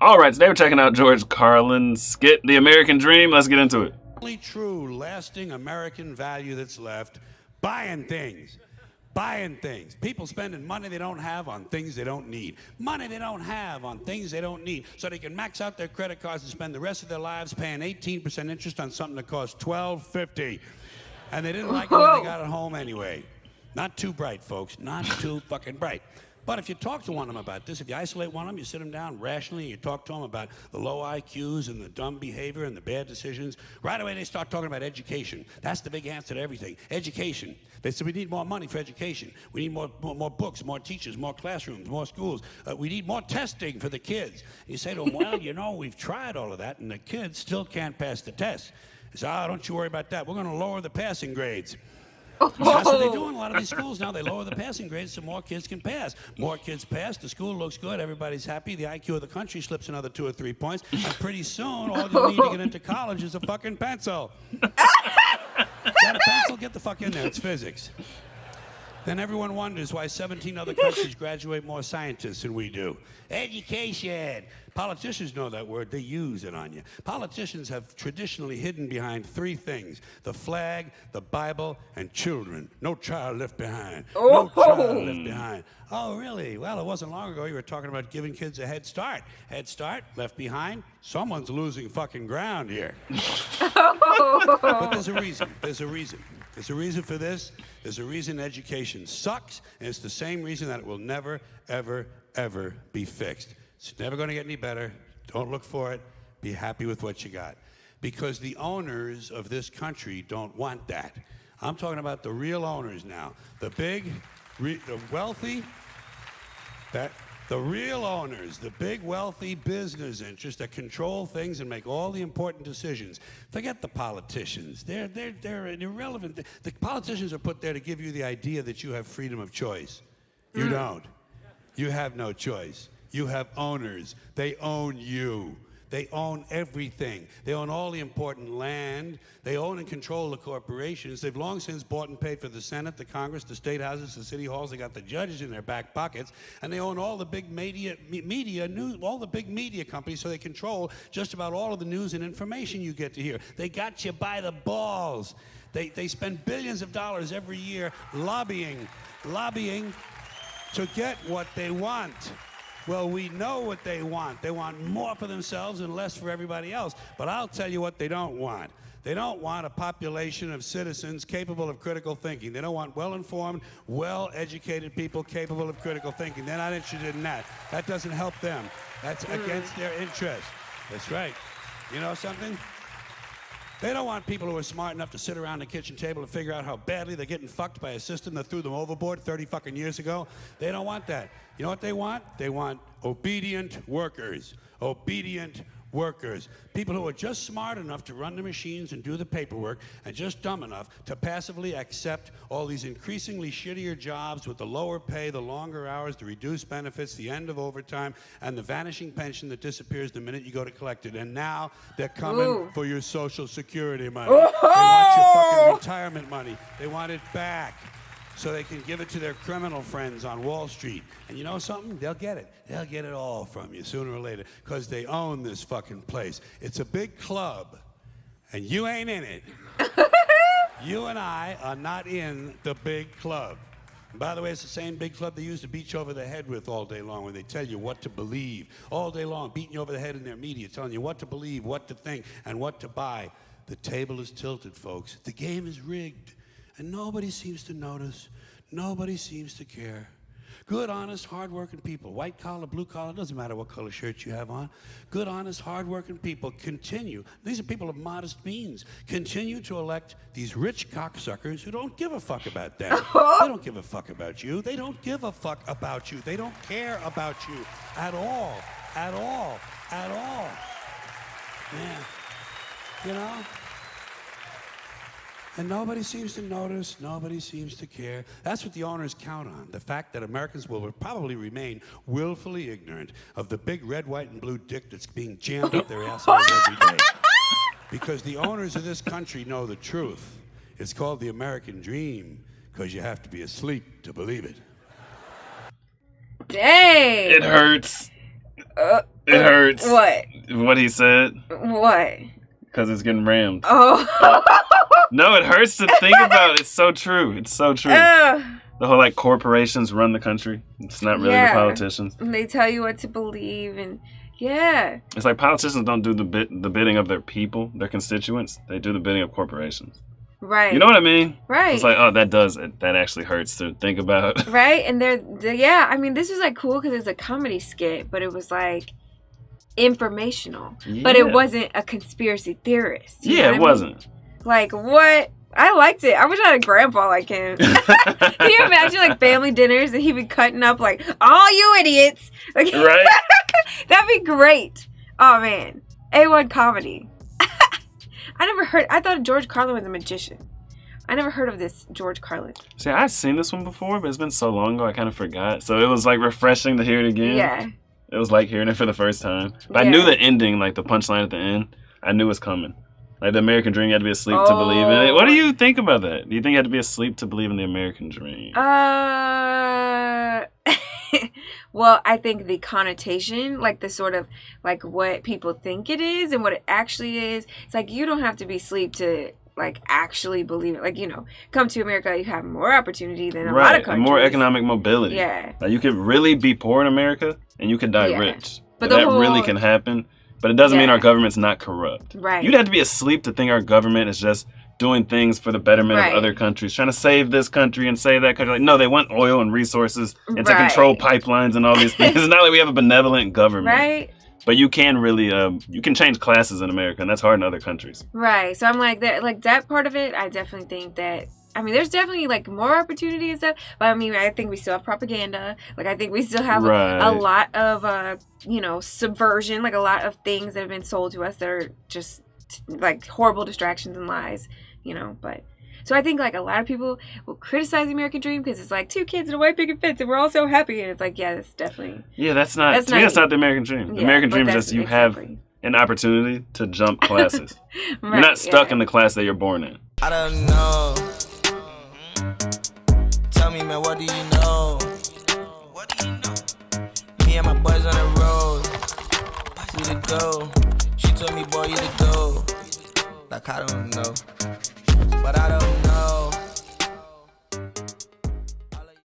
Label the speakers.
Speaker 1: All right, today we're checking out George Carlin's skit, The American Dream. Let's get into it.
Speaker 2: Only true, lasting American value that's left, buying things. Buying things. People spending money they don't have on things they don't need. Money they don't have on things they don't need. So they can max out their credit cards and spend the rest of their lives paying 18% interest on something that costs $12.50. And they didn't like it when they got it home anyway. Not too bright, folks. Not too fucking bright. But if you talk to one of them about this, if you isolate one of them, you sit them down rationally, and you talk to them about the low IQs and the dumb behavior and the bad decisions, right away they start talking about education. That's the big answer to everything. Education. They said we need more money for education. We need more books, more teachers, more classrooms, more schools. We need more testing for the kids. And you say to them, well, you know, we've tried all of that, and the kids still can't pass the test. They say, oh, don't you worry about that. We're going to lower the passing grades. That's what they do in a lot of these schools now. They lower the passing grades so more kids can pass. More kids pass, the school looks good, everybody's happy, the IQ of the country slips another 2 or 3 points, and pretty soon all you need to get into college is a fucking pencil. Is that a pencil? Get the fuck in there, it's physics. Then everyone wonders why 17 other countries graduate more scientists than we do. Education. Politicians know that word. They use it on you. Politicians have traditionally hidden behind 3 things: the flag, the Bible, and children. No child left behind. No child left behind. Oh, really? Well, it wasn't long ago you were talking about giving kids a head start. Head start, left behind. Someone's losing fucking ground here. But there's a reason. There's a reason. There's a reason for this. There's a reason education sucks, and it's the same reason that it will never, ever, ever be fixed. It's never going to get any better. Don't look for it. Be happy with what you got. Because the owners of this country don't want that. I'm talking about the real owners now. The big, the wealthy, the real owners, the big wealthy business interests that control things and make all the important decisions. Forget the politicians. They're irrelevant. The politicians are put there to give you the idea that you have freedom of choice. You don't. You have no choice. You have owners. They own you. They own everything. They own all the important land. They own and control the corporations. They've long since bought and paid for the Senate, the Congress, the state houses, the city halls. They got the judges in their back pockets, and they own all the big all the big media companies. So they control just about all of the news and information you get to hear. They got you by the balls. They spend billions of dollars every year lobbying to get what they want. Well, we know what they want. They want more for themselves and less for everybody else. But I'll tell you what they don't want. They don't want a population of citizens capable of critical thinking. They don't want well-informed, well-educated people capable of critical thinking. They're not interested in that. That doesn't help them. That's against their interest. That's right. You know something? They don't want people who are smart enough to sit around the kitchen table and figure out how badly they're getting fucked by a system that threw them overboard 30 fucking years ago. They don't want that. You know what they want? They want obedient workers. Obedient workers. People who are just smart enough to run the machines and do the paperwork, and just dumb enough to passively accept all these increasingly shittier jobs with the lower pay, the longer hours, the reduced benefits, the end of overtime, and the vanishing pension that disappears the minute you go to collect it. And now they're coming for your Social Security money. They want your fucking retirement money. They want it back, so they can give it to their criminal friends on Wall Street. And you know something? They'll get it. They'll get it all from you sooner or later, because they own this fucking place. It's a big club, and you ain't in it. You and I are not in the big club. And by the way, it's the same big club they use to beat you over the head with all day long when they tell you what to believe. All day long, beating you over the head in their media, telling you what to believe, what to think, and what to buy. The table is tilted, folks. The game is rigged. And nobody seems to notice. Nobody seems to care. Good, honest, hard-working people, white collar, blue collar, doesn't matter what color shirt you have on. Good, honest, hard-working people continue. These are people of modest means. Continue to elect these rich cocksuckers who don't give a fuck about them. They don't give a fuck about you. They don't give a fuck about you. They don't care about you at all. At all. At all. Yeah. You know? And nobody seems to notice, nobody seems to care. That's what the owners count on, the fact that Americans will probably remain willfully ignorant of the big red, white, and blue dick that's being jammed up their assholes every day. Because the owners of this country know the truth. It's called the American dream, because you have to be asleep to believe it.
Speaker 3: Dang.
Speaker 1: It hurts. It hurts. What he said.
Speaker 3: What?
Speaker 1: Because it's getting rammed.
Speaker 3: Oh.
Speaker 1: No, it hurts to think about. It's so true. It's so true. The whole, like, corporations run the country. It's not really the politicians.
Speaker 3: And they tell you what to believe, and it's
Speaker 1: like politicians don't do the bidding of their people, their constituents. They do the bidding of corporations.
Speaker 3: Right.
Speaker 1: You know what I mean?
Speaker 3: Right.
Speaker 1: It's like, oh, that actually hurts to think about.
Speaker 3: Right, and I mean, this was, like, cool because it's a comedy skit, but it was, like, informational. Yeah. But it wasn't a conspiracy theorist.
Speaker 1: Yeah, it wasn't.
Speaker 3: Like, what? I liked it. I wish I had a grandpa like him. Can you imagine, like, family dinners and he'd be cutting up, like, all you idiots. Like,
Speaker 1: right?
Speaker 3: That'd be great. Oh, man. A1 comedy. I thought George Carlin was a magician. I never heard of this George Carlin.
Speaker 1: See, I've seen this one before, but it's been so long ago I kind of forgot. So it was, like, refreshing to hear it again.
Speaker 3: Yeah.
Speaker 1: It was like hearing it for the first time. But I knew the ending, like the punchline at the end. I knew it was coming. Like the American dream, you had to be asleep to believe in it. What do you think about that? Do you think you had to be asleep to believe in the American dream?
Speaker 3: Well, I think the connotation, like the sort of like what people think it is and what it actually is, it's like you don't have to be asleep to like actually believe it. Like, you know, come to America, you have more opportunity than a lot of countries.
Speaker 1: And more economic mobility.
Speaker 3: Yeah.
Speaker 1: Like you could really be poor in America and you could die rich.
Speaker 3: But
Speaker 1: that really can happen. But it doesn't mean our government's not corrupt.
Speaker 3: Right.
Speaker 1: You'd have to be asleep to think our government is just doing things for the betterment of other countries, trying to save this country and save that country. Like, no, they want oil and resources and to control pipelines and all these things. It's not like we have a benevolent government.
Speaker 3: Right.
Speaker 1: But you can really, you can change classes in America, and that's hard in other countries.
Speaker 3: Right. So I'm like that part of it, I definitely think that, I mean, there's definitely like more opportunity and stuff, but I mean, I think we still have propaganda. Like, I think we still have a lot of, you know, subversion, like a lot of things that have been sold to us that are just like horrible distractions and lies, you know, but. So I think like a lot of people will criticize the American dream because it's like 2 kids in a white picket fence and we're all so happy, and it's like, yeah, that's definitely.
Speaker 1: Yeah, that's not the American dream. The American dream is just you have an opportunity to jump classes. You're not stuck in the class that you're born in.
Speaker 4: I don't know. Tell me, man, what do you know? What do you know? Me and my boys on the road. You to go. She told me, boy, you to go. Like, I don't know. But I don't know.